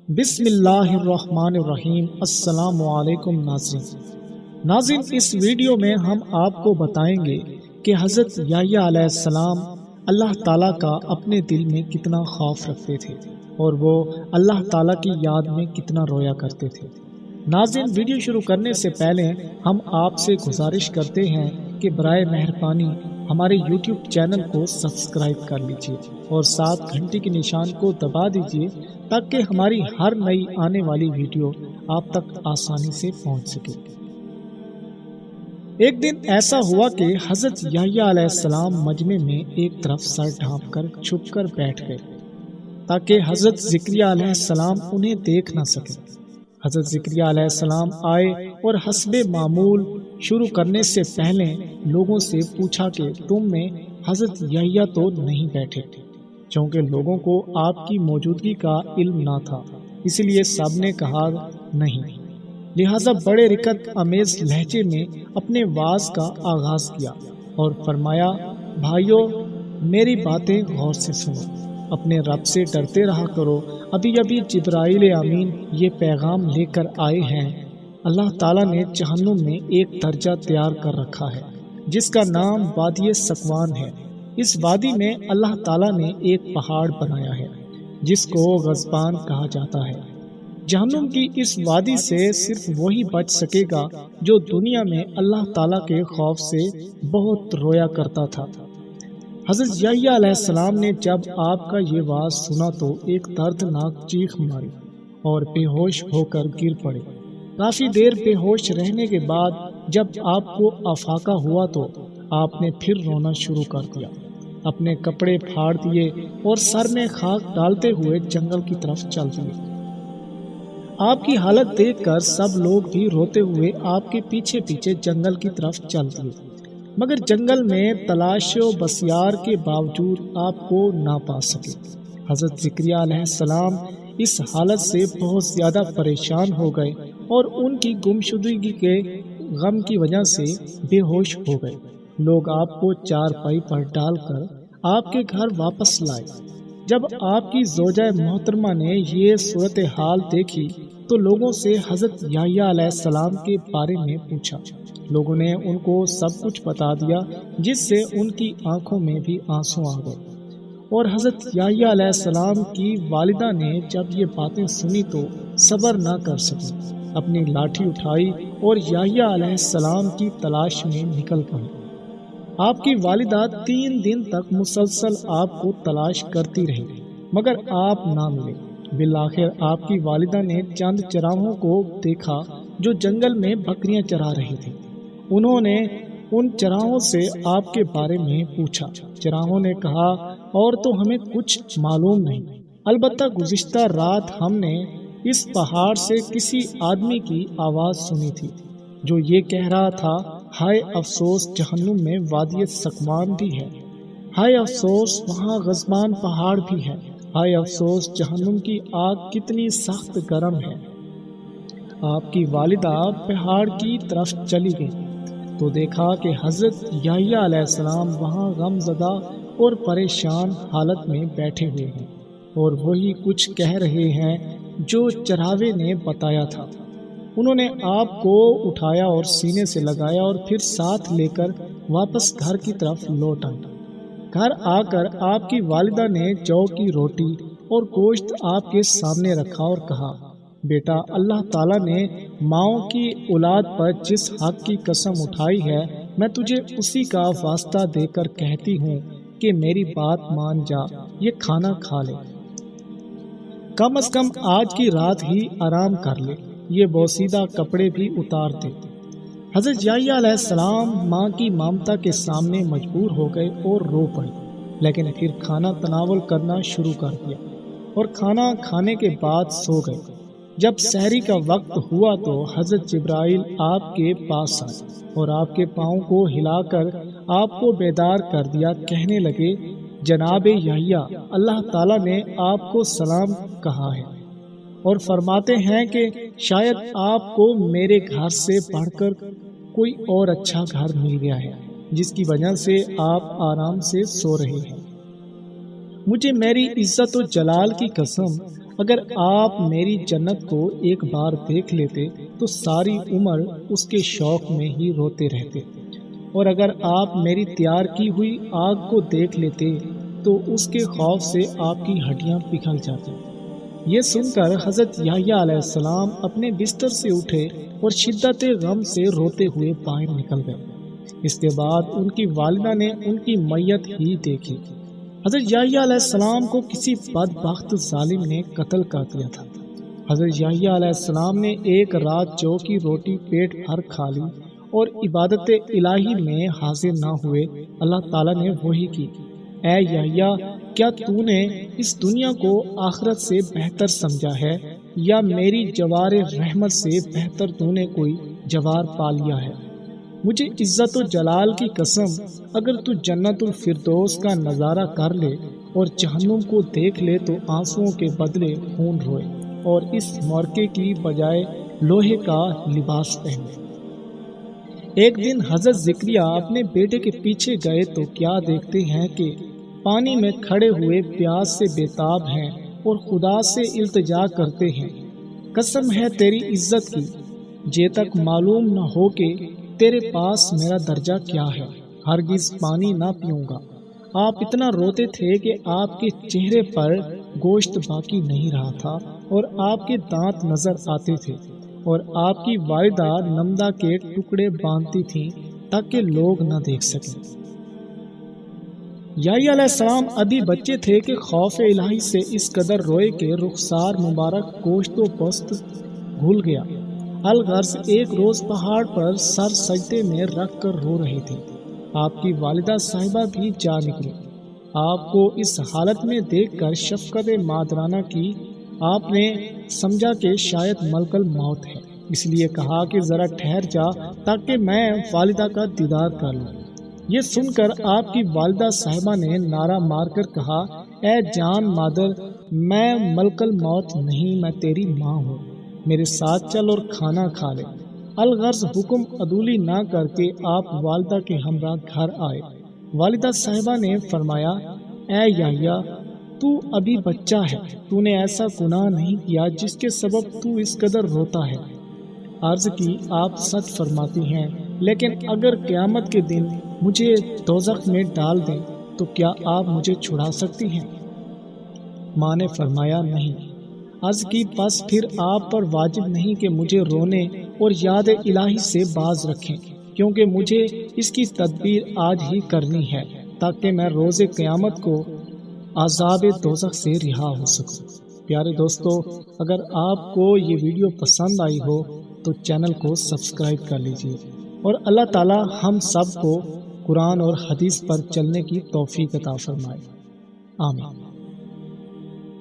بسم اللہ الرحمن الرحیم۔ السلام علیکم ناظرین، اس ویڈیو میں ہم آپ کو بتائیں گے کہ حضرت یحییٰ علیہ السلام اللہ تعالیٰ کا اپنے دل میں کتنا خوف رکھتے تھے اور وہ اللہ تعالیٰ کی یاد میں کتنا رویا کرتے تھے۔ ناظرین، ویڈیو شروع کرنے سے پہلے ہم آپ سے گزارش کرتے ہیں کہ برائے مہربانی ہمارے YouTube چینل کو سبسکرائب کر لیجیے اور ساتھ گھنٹی کے نشان کو دبا دیجیے تاکہ ہماری ہر نئی آنے والی ویڈیو آپ تک آسانی سے پہنچ سکے۔ ایک دن ایسا ہوا کہ حضرت یحییٰ علیہ السلام مجمع میں ایک طرف سر ڈھانپ کر چھپ کر بیٹھ گئے تاکہ حضرت زکریا علیہ السلام انہیں دیکھ نہ سکے۔ حضرت زکریا علیہ السلام آئے اور حسب معمول شروع کرنے سے پہلے لوگوں سے پوچھا کہ تم میں حضرت یحییٰ تو نہیں بیٹھے؟ چونکہ لوگوں کو آپ کی موجودگی کا علم نہ تھا، اس لیے سب نے کہا نہیں۔ لہذا بڑے رکت امیز لہجے میں اپنے واز کا آغاز کیا اور فرمایا، بھائیو میری باتیں غور سے سنو، اپنے رب سے ڈرتے رہا کرو۔ ابھی جبرائیل امین یہ پیغام لے کر آئے ہیں۔ اللہ تعالیٰ نے جہنم میں ایک درجہ تیار کر رکھا ہے جس کا نام وادی سکوان ہے۔ اس وادی میں اللہ تعالیٰ نے ایک پہاڑ بنایا ہے جس کو غضبان کہا جاتا ہے۔ جہنم کی اس وادی سے صرف وہی بچ سکے گا جو دنیا میں اللہ تعالیٰ کے خوف سے بہت رویا کرتا تھا۔ حضرت یحییٰ علیہ السلام نے جب آپ کا یہ واز سنا تو ایک دردناک چیخ ماری اور بے ہوش ہو کر گر پڑے۔ کافی دیر بے ہوش رہنے کے بعد جب آپ کو افاقہ ہوا تو آپ نے پھر رونا شروع کر دیا، اپنے کپڑے پھاڑ دیے اور سر میں خاک ڈالتے ہوئے جنگل کی طرف چل دیے۔ آپ کی حالت دیکھ کر سب لوگ بھی روتے ہوئے آپ کے پیچھے پیچھے جنگل کی طرف چل دیے، مگر جنگل میں تلاش و بسیار کے باوجود آپ کو نہ پا سکے۔ حضرت زکریا علیہ السلام اس حالت سے بہت زیادہ پریشان ہو گئے اور ان کی گمشدگی کے غم کی وجہ سے بے ہوش ہو گئے۔ لوگ آپ کو چارپائی پر ڈال کر آپ کے گھر واپس لائے۔ جب آپ کی زوجہ محترمہ نے یہ صورتحال دیکھی تو لوگوں سے حضرت یحییٰ علیہ السلام کے بارے میں پوچھا۔ لوگوں نے ان کو سب کچھ بتا دیا جس سے ان کی آنکھوں میں بھی آنسو آ گئے، اور حضرت یحییٰ علیہ السلام کی والدہ نے جب یہ باتیں سنی تو صبر نہ کر سکی، اپنی لاٹھی اٹھائی اور یحییٰ علیہ السلام کی تلاش میں نکل پڑی۔ آپ کی والدہ 3 دن تک مسلسل آپ کو تلاش کرتی رہی مگر آپ نہ ملے۔ بالآخر آپ کی والدہ نے چند چراہوں کو دیکھا جو جنگل میں بکریاں چرا رہے تھے۔ انہوں نے ان چراہوں سے آپ کے بارے میں پوچھا۔ چراہوں نے کہا، اور تو ہمیں کچھ معلوم نہیں، البتہ گزشتہ رات ہم نے اس پہاڑ سے کسی آدمی کی آواز سنی تھی جو یہ کہہ رہا تھا، ہائے افسوس جہنم میں وادی سکوان بھی ہے، ہائے افسوس وہاں غضبان پہاڑ بھی ہے، ہائے افسوس جہنم کی آگ کتنی سخت گرم ہے۔ آپ کی والدہ پہاڑ کی طرف چلی گئی تو دیکھا کہ حضرت یحییٰ علیہ السلام وہاں غم زدہ اور پریشان حالت میں بیٹھے ہوئے ہیں اور وہی کچھ کہہ رہے ہیں جو چراوے نے بتایا تھا۔ انہوں نے آپ کو اٹھایا اور سینے سے لگایا اور پھر ساتھ لے کر واپس گھر کی طرف لوٹ آئے۔ گھر آ کر آپ کی والدہ نے جو کی روٹی اور گوشت آپ کے سامنے رکھا اور کہا، بیٹا اللہ تعالیٰ نے ماؤں کی اولاد پر جس حق کی قسم اٹھائی ہے میں تجھے اسی کا واسطہ دے کر کہتی ہوں کہ میری بات مان جا، یہ کھانا کھا لے، کم از کم آج کی رات ہی آرام کر لے، یہ بوسیدہ کپڑے بھی اتار دے۔ حضرت یحییٰ علیہ السلام ماں کی ممتا کے سامنے مجبور ہو گئے اور رو پڑے، لیکن پھر کھانا تناول کرنا شروع کر دیا اور کھانا کھانے کے بعد سو گئے۔ جب سحری کا وقت ہوا تو حضرت جبرائیل آپ کے پاس آئے اور آپ کے پاؤں کو ہلا کر آپ کو بیدار کر دیا۔ کہنے لگے، جناب یحییٰ اللہ تعالیٰ نے آپ کو سلام کہا ہے اور فرماتے ہیں کہ شاید آپ کو میرے گھر سے بڑھ کر کوئی اور اچھا گھر مل گیا ہے جس کی وجہ سے آپ آرام سے سو رہے ہیں۔ مجھے میری عزت و جلال کی قسم اگر آپ میری جنت کو ایک بار دیکھ لیتے تو ساری عمر اس کے شوق میں ہی روتے رہتے، اور اگر آپ میری تیار کی ہوئی آگ کو دیکھ لیتے تو اس کے خوف سے آپ کی ہڈیاں پگھل جاتی۔ یہ سن کر حضرت یحییٰ علیہ السلام اپنے بستر سے اٹھے اور شدت غم سے روتے ہوئے باہر نکل گئے۔ اس کے بعد ان کی والدہ نے ان کی میت ہی دیکھی۔ حضرت یحییٰ علیہ السلام کو کسی بدبخت ظالم نے قتل کر دیا تھا۔ حضرت یحییٰ علیہ السلام نے ایک رات جو کی روٹی پیٹ بھر کھا لی اور عبادت الہی میں حاضر نہ ہوئے، اللہ تعالیٰ نے وہی کی: اے یحییٰ، کیا تو نے اس دنیا کو آخرت سے بہتر سمجھا ہے، یا میری جوار رحمت سے بہتر تو نے کوئی جوار پا لیا ہے؟ مجھے عزت و جلال کی قسم، اگر تو جنت الفردوس کا نظارہ کر لے اور جہنم کو دیکھ لے تو آنسوؤں کے بدلے خون روئے اور اس مورکے کی بجائے لوہے کا لباس پہنے۔ ایک دن حضرت زکریا اپنے بیٹے کے پیچھے گئے تو کیا دیکھتے ہیں کہ پانی میں کھڑے ہوئے پیاس سے بےتاب ہیں اور خدا سے التجا کرتے ہیں: قسم ہے تیری عزت کی، جے تک معلوم نہ ہو کہ تیرے پاس میرا درجہ کیا ہے، ہرگز پانی نہ پیوں گا۔ آپ اتنا روتے تھے کہ آپ کے چہرے پر گوشت باقی نہیں رہا تھا اور آپ کے دانت نظر آتے تھے، اور آپ کی والدہ نمدہ کے ٹکڑے باندھتی تھیں تاکہ لوگ نہ دیکھ سکیں۔ یحییٰ علیہ السلام ابھی بچے تھے کہ خوف الہی سے اس قدر روئے کہ رخسار مبارک گوشت و پوست گھل گیا۔ الغرض ایک روز پہاڑ پر سر سجدے میں رکھ کر رو رہے تھے۔ آپ کی والدہ صاحبہ بھی جا نکلی۔ آپ کو اس حالت میں دیکھ کر شفقت مادرانہ کی آپ نے سمجھا کہ شاید ملک الموت ہے، اس لیے کہا کہ ذرا ٹھہر جا تاکہ میں والدہ کا دیدار کر لوں۔ یہ سن کر آپ کی والدہ صاحبہ نے نعرہ مار کر کہا: اے جان مادر، میں ملک الموت نہیں، میں تیری ماں ہوں، میرے ساتھ چل اور کھانا کھا لے۔ الغرض حکم عدولی نہ کر کے آپ والدہ کے ہمراہ گھر آئے۔ والدہ صاحبہ نے فرمایا: اے یحییٰ، تو ابھی بچہ ہے، تو نے ایسا گناہ نہیں کیا جس کے سبب تو اس قدر روتا ہے۔ عرض کی: آپ سچ فرماتی ہیں، لیکن اگر قیامت کے دن مجھے دوزخ میں ڈال دیں تو کیا آپ مجھے چھڑا سکتی ہیں؟ ماں نے فرمایا: نہیں۔ عرض کی: بس پھر آپ پر واجب نہیں کہ مجھے رونے اور یاد الہی سے باز رکھیں، کیونکہ مجھے اس کی تدبیر آج ہی کرنی ہے تاکہ میں روز قیامت کو عذاب دوزخ سے رہا ہو سکوں۔ پیارے دوستو، اگر آپ کو یہ ویڈیو پسند آئی ہو تو چینل کو سبسکرائب کر لیجیے، اور اللہ تعالی ہم سب کو قرآن اور حدیث پر چلنے کی توفیق عطا فرمائے۔ آمین۔